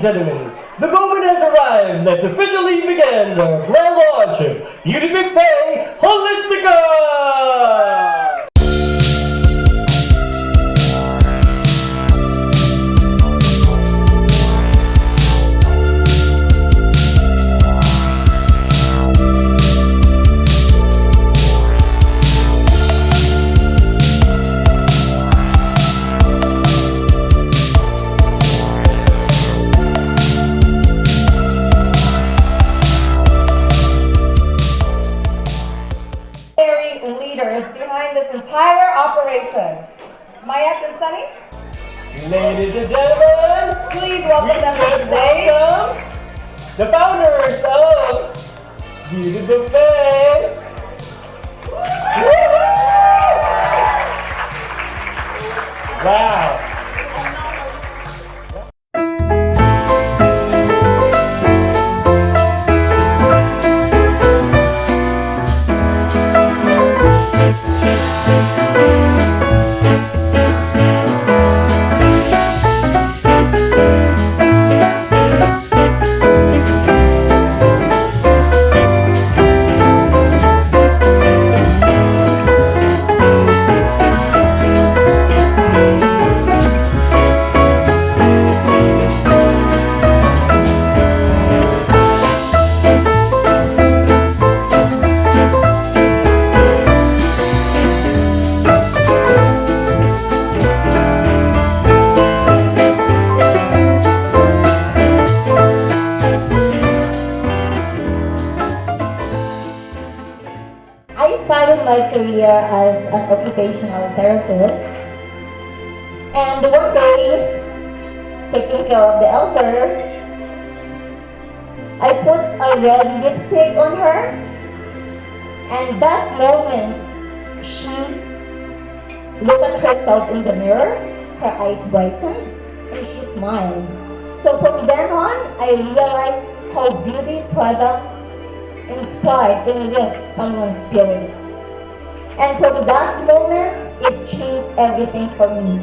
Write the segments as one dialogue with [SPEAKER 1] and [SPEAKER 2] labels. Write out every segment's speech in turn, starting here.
[SPEAKER 1] gentlemen, the moment has arrived. Let's officially begin the grand launch of Beauty Buffet Holistica!
[SPEAKER 2] Leaders behind this entire operation. Mayat and Sunny?
[SPEAKER 1] Ladies and gentlemen,
[SPEAKER 2] please welcome them to the stage.
[SPEAKER 1] The founders of Beauty Buffet. Wow.
[SPEAKER 3] I started my career as an occupational therapist, and one day, taking care of the elder, I put a red lipstick on her, and that moment, she looked at herself in the mirror, her eyes brightened, and she smiled. So from then on, I realized how beauty products inspired and lift someone's spirit. And from that moment, it changed everything for me.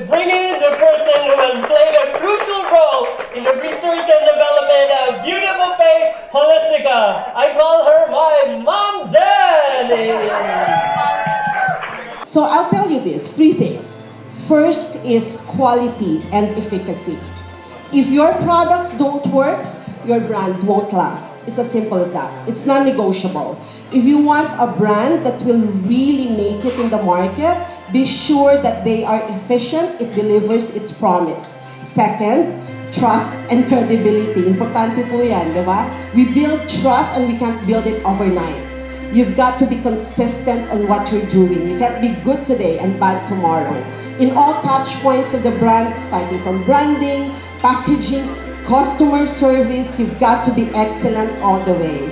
[SPEAKER 1] Bringing in the person who has played a crucial role in the research and development of Beauty Buffet Holistica. I call her my Mom Jenny.
[SPEAKER 4] So I'll tell you this, 3 things. First is quality and efficacy. If your products don't work, your brand won't last. It's as simple as that. It's non-negotiable. If you want a brand that will really make it in the market, be sure that they are efficient, it delivers its promise. Second, trust and credibility. Importante po yan, di ba? We build trust and we can't build it overnight. You've got to be consistent on what you're doing. You can't be good today and bad tomorrow. In all touch points of the brand, starting from branding, packaging, customer service, you've got to be excellent all the way.